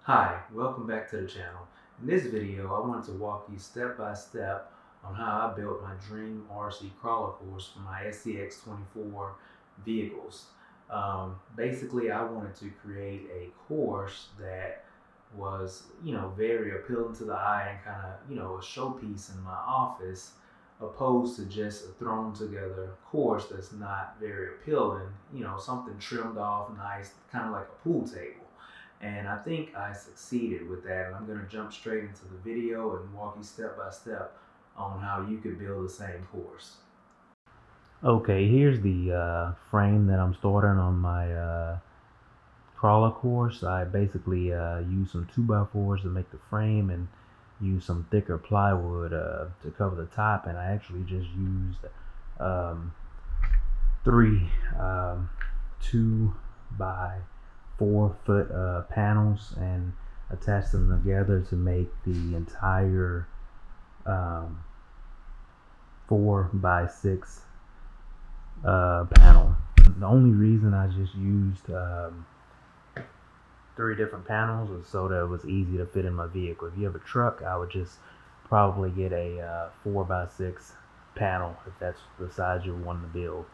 Hi, welcome back to the channel. In this video, I wanted to walk you step by step on how I built my dream RC crawler course for my SCX24 vehicles. Basically, I wanted to create a course that was, very appealing to the eye and kind of, a showpiece in my office, opposed to just a thrown together course that's not very appealing, something trimmed off nice, kind of like a pool table. And I think I succeeded with that, and I'm going to jump straight into the video and walk you step by step on how you could build the same course. Okay, here's the frame that I'm starting on my crawler course. I basically used some 2x4s to make the frame and used some thicker plywood to cover the top, and I actually just used three 2x4-foot panels and attach them together to make the entire 4x6 panel. The only reason I just used 3 different panels was so that it was easy to fit in my vehicle. If you have a truck, I would just probably get a 4x6 panel if that's the size you want to build.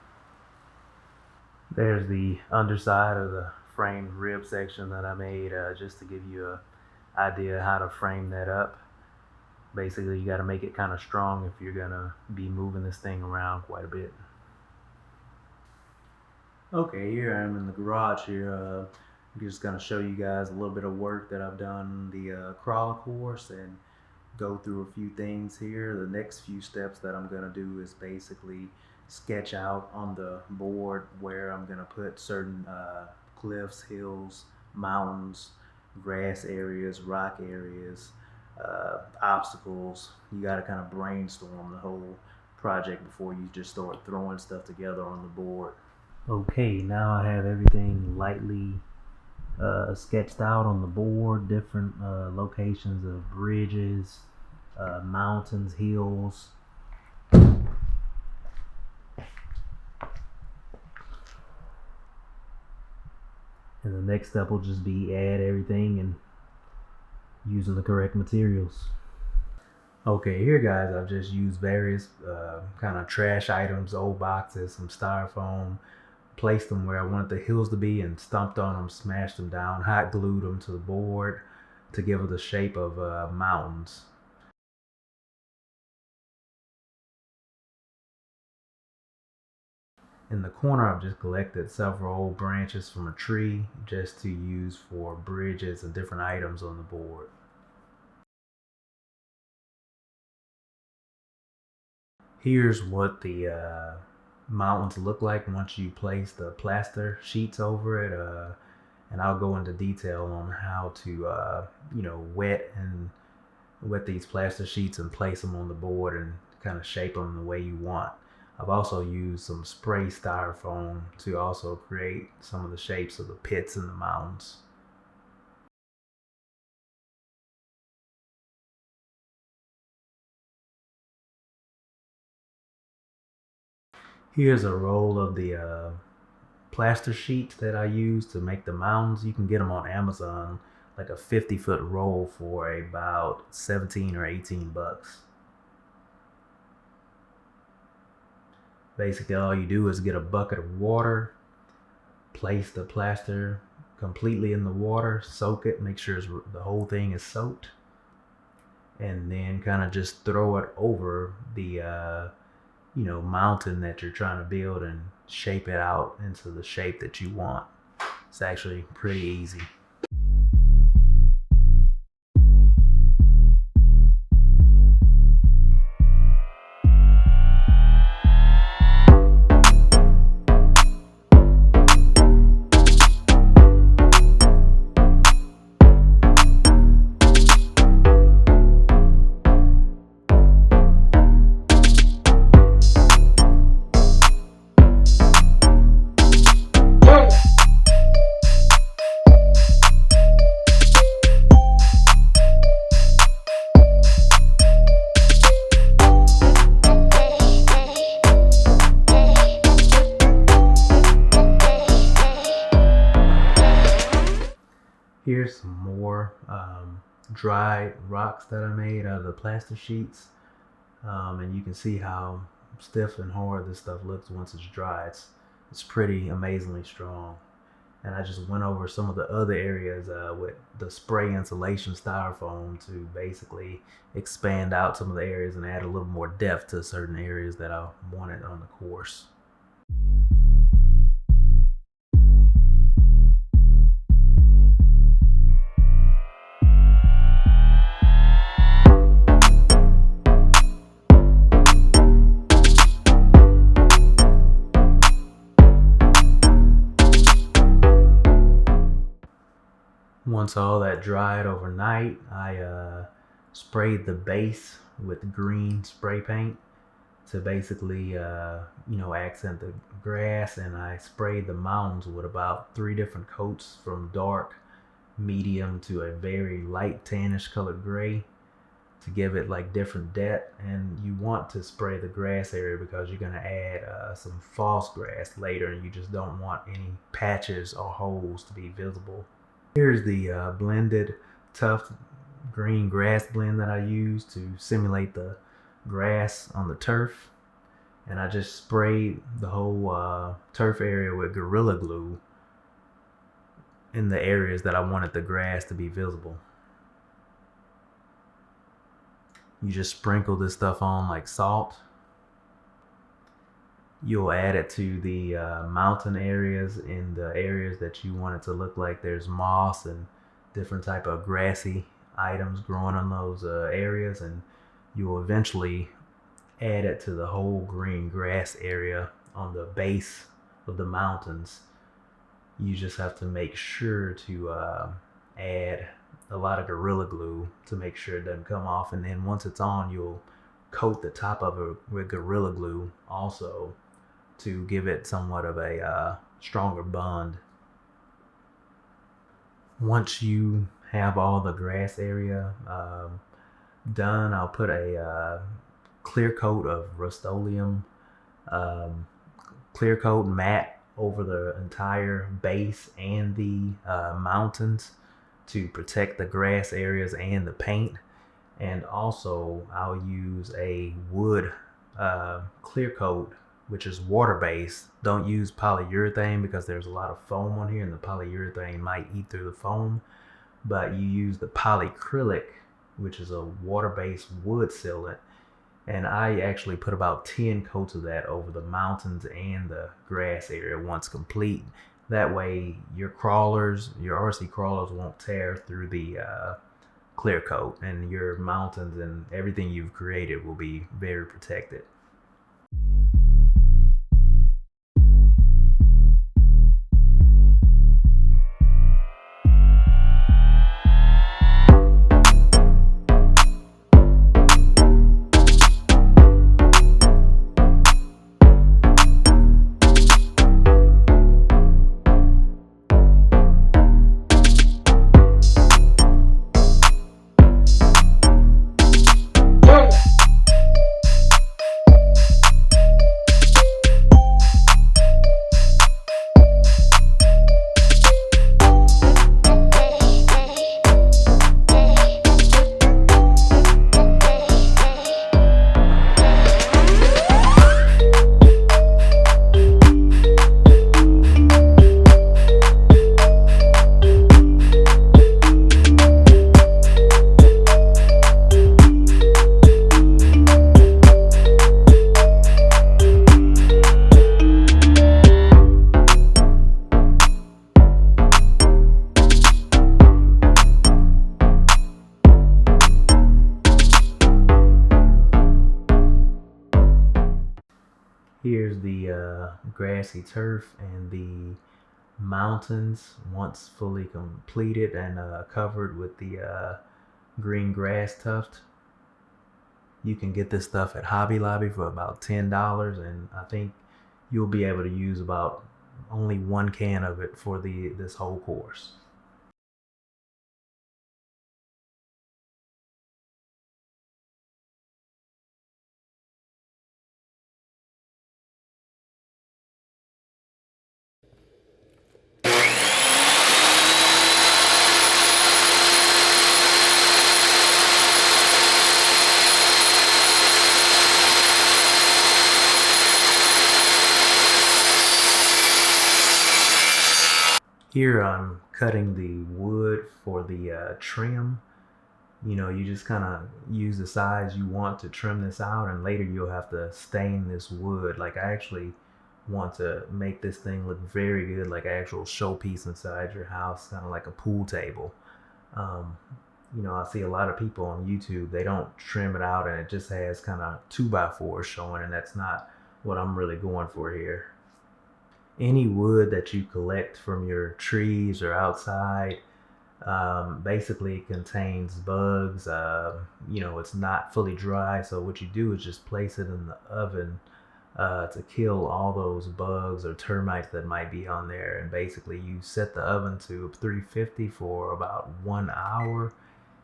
There's the underside of the framed rib section that I made just to give you an idea how to frame that up. Basically, you got to make it kind of strong if you're gonna be moving this thing around quite a bit. Okay, here I am in the garage here. I'm just gonna show you guys a little bit of work that I've done the crawler course and go through a few things here. The next few steps that I'm gonna do is basically sketch out on the board where I'm gonna put certain cliffs, hills, mountains, grass areas, rock areas, obstacles. You got to kind of brainstorm the whole project before you just start throwing stuff together on the board. Okay, now I have everything lightly sketched out on the board, different locations of bridges, mountains, hills. And the next step will just be add everything and using the correct materials. Okay, here guys, I've just used various kind of trash items, old boxes, some styrofoam, placed them where I wanted the hills to be and stomped on them, smashed them down, hot glued them to the board to give it the shape of mountains. In the corner, I've just collected several old branches from a tree just to use for bridges and different items on the board. Here's what the mountains look like once you place the plaster sheets over it, and I'll go into detail on how to wet these plaster sheets and place them on the board and kind of shape them the way you want. I've also used some spray styrofoam to also create some of the shapes of the pits in the mountains. Here's a roll of the plaster sheets that I use to make the mountains. You can get them on Amazon, like a 50-foot roll for about 17 or 18 bucks. Basically, all you do is get a bucket of water, place the plaster completely in the water, soak it, make sure the whole thing is soaked, and then kind of just throw it over the mountain that you're trying to build and shape it out into the shape that you want. It's actually pretty easy. here's some more dried rocks that I made out of the plaster sheets. And you can see how stiff and hard this stuff looks once it's dry. It's pretty amazingly strong. And I just went over some of the other areas with the spray insulation styrofoam to basically expand out some of the areas and add a little more depth to certain areas that I wanted on the course. Once all that dried overnight, I sprayed the base with green spray paint to basically, accent the grass, and I sprayed the mountains with about 3 different coats from dark, medium to a very light tannish colored gray to give it like different depth. And you want to spray the grass area because you're going to add some false grass later, and you just don't want any patches or holes to be visible. Here's the blended tough green grass blend that I used to simulate the grass on the turf. And I just sprayed the whole turf area with Gorilla Glue in the areas that I wanted the grass to be visible. You just sprinkle this stuff on like salt. You'll add it to the mountain areas, in the areas that you want it to look like there's moss and different type of grassy items growing on those areas, and you'll eventually add it to the whole green grass area on the base of the mountains. You just have to make sure to add a lot of Gorilla Glue to make sure it doesn't come off, and then once it's on, you'll coat the top of it with Gorilla Glue also to give it somewhat of a stronger bond. Once you have all the grass area done, I'll put a clear coat of Rust-Oleum clear coat matte over the entire base and the mountains to protect the grass areas and the paint. And also I'll use a wood clear coat, which is water-based. Don't use polyurethane because there's a lot of foam on here and the polyurethane might eat through the foam. But you use the polyacrylic, which is a water-based wood sealant. And I actually put about 10 coats of that over the mountains and the grass area once complete. That way your crawlers, your RC crawlers won't tear through the clear coat, and your mountains and everything you've created will be very protected. Here's the grassy turf and the mountains once fully completed and covered with the green grass tuft. You can get this stuff at Hobby Lobby for about $10, and I think you'll be able to use about only 1 can of it for this whole course. Here I'm cutting the wood for the trim. You know, you just kind of use the size you want to trim this out, and later you'll have to stain this wood. Like, I actually want to make this thing look very good, like an actual showpiece inside your house, kind of like a pool table. Um, you know, I see a lot of people on YouTube, they don't trim it out and it just has kind of 2x4 showing, and that's not what I'm really going for here. Any wood that you collect from your trees or outside basically contains bugs. You know, it's not fully dry, so what you do is just place it in the oven to kill all those bugs or termites that might be on there. And basically you set the oven to 350 for about 1 hour,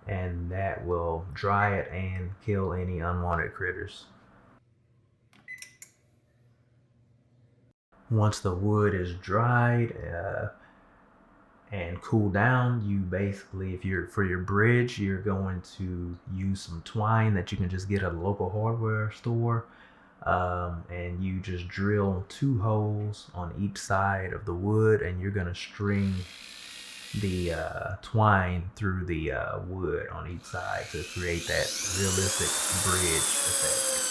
and that will dry it and kill any unwanted critters. Once the wood is dried and cool down, you basically, if you're for your bridge, you're going to use some twine that you can just get at a local hardware store, and you just drill 2 holes on each side of the wood, and you're going to string the twine through the wood on each side to create that realistic bridge effect.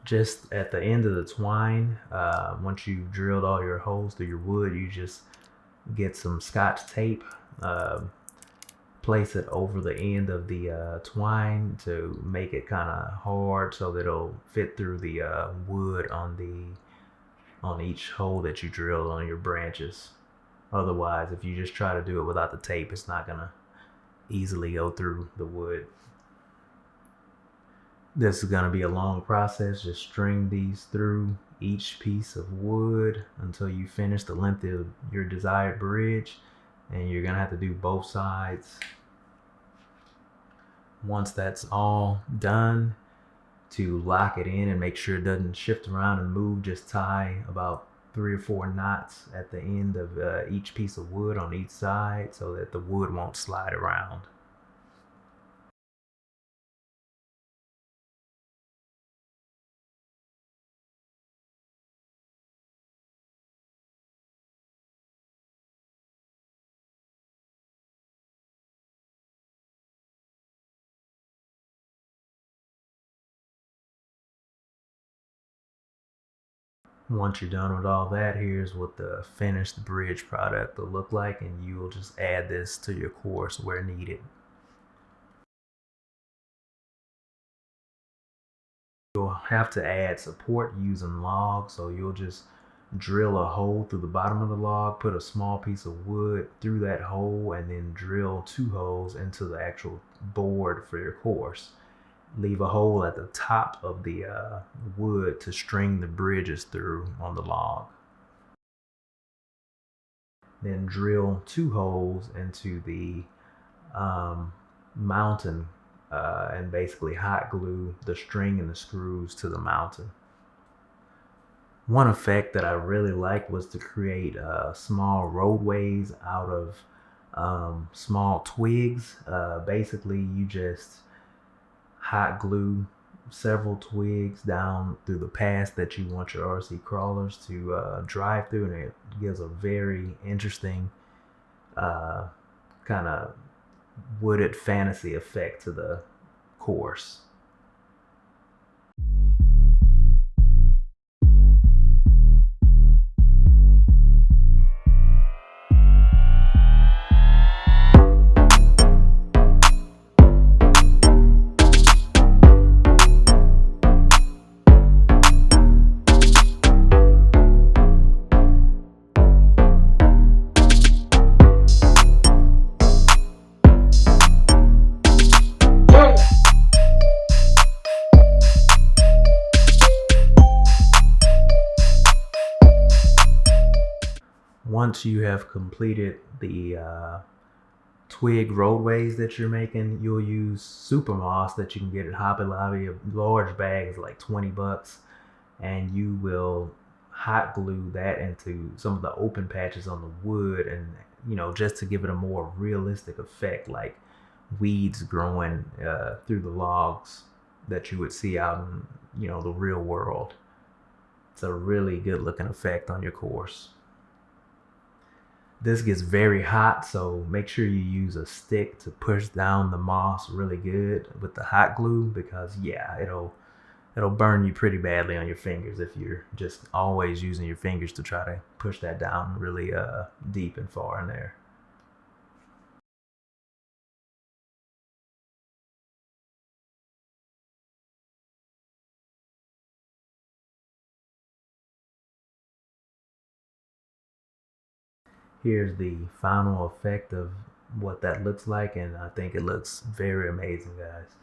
Just at the end of the twine, once you've drilled all your holes through your wood, you just get some Scotch tape, place it over the end of the twine to make it kind of hard so that it'll fit through the wood on each hole that you drilled on your branches. Otherwise, if you just try to do it without the tape, it's not gonna easily go through the wood. This is going to be a long process. Just string these through each piece of wood until you finish the length of your desired bridge, and you're going to have to do both sides. Once that's all done, to lock it in and make sure it doesn't shift around and move, just tie about 3 or 4 knots at the end of each piece of wood on each side so that the wood won't slide around. Once you're done with all that, here's what the finished bridge product will look like, and you will just add this to your course where needed. You'll have to add support using logs, so you'll just drill a hole through the bottom of the log, put a small piece of wood through that hole, and then drill 2 holes into the actual board for your course. Leave a hole at the top of the wood to string the bridges through on the log. Then drill 2 holes into the mountain and basically hot glue the string and the screws to the mountain. One effect that I really liked was to create small roadways out of small twigs. Basically, you just hot glue several twigs down through the path that you want your RC crawlers to drive through, and it gives a very interesting kind of wooded fantasy effect to the course. once you have completed the twig roadways that you're making, you'll use super moss that you can get at Hobby Lobby. A large bag is like 20 bucks, and you will hot glue that into some of the open patches on the wood, and just to give it a more realistic effect, like weeds growing through the logs that you would see out in the real world. It's a really good looking effect on your course. This gets very hot, so make sure you use a stick to push down the moss really good with the hot glue, because yeah, it'll burn you pretty badly on your fingers if you're just always using your fingers to try to push that down really deep and far in there. Here's the final effect of what that looks like, and I think it looks very amazing, guys.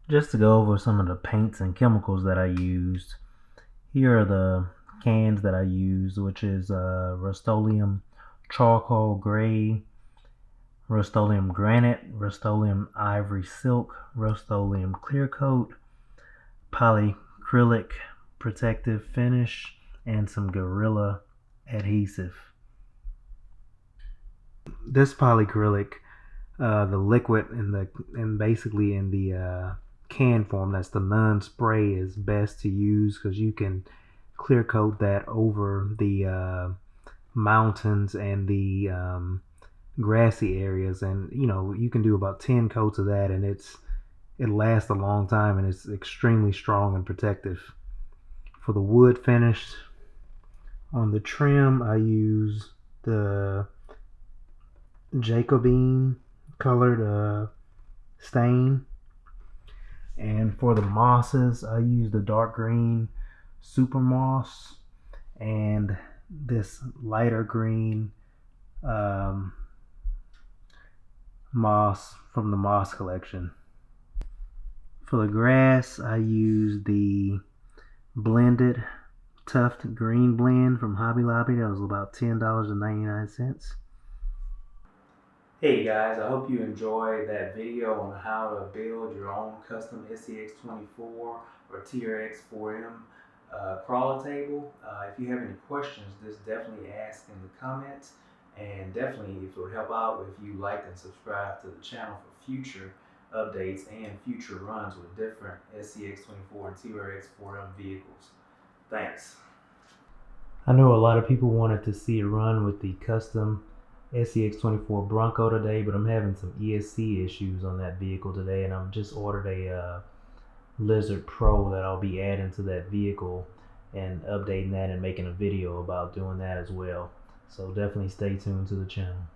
Just to go over some of the paints and chemicals that I used, here are the cans that I used, which is Rust-Oleum Charcoal Gray, Rust-Oleum Granite, Rust-Oleum Ivory Silk, Rust-Oleum Clear Coat, Polyacrylic Protective Finish, and some Gorilla Adhesive. This polyacrylic, the liquid and basically in the can form, that's the non-spray, is best to use because you can clear coat that over the mountains and the grassy areas, and you can do about 10 coats of that, and it lasts a long time, and it's extremely strong and protective. For the wood finish on the trim, I use the Jacobine colored stain, and for the mosses I use the dark green super moss and this lighter green moss from the moss collection. For the grass, I use the blended tuft green blend from Hobby Lobby. That was about $10.99. Hey guys, I hope you enjoyed that video on how to build your own custom SCX24 or TRX4M crawler table. If you have any questions, just definitely ask in the comments, and definitely if it would help out if you like and subscribe to the channel for future updates and future runs with different SCX24 and TRX4M vehicles. Thanks. I know a lot of people wanted to see a run with the custom SCX24 Bronco today, but I'm having some ESC issues on that vehicle today, and I've just ordered a Lizard Pro that I'll be adding to that vehicle and updating that and making a video about doing that as well. So definitely stay tuned to the channel.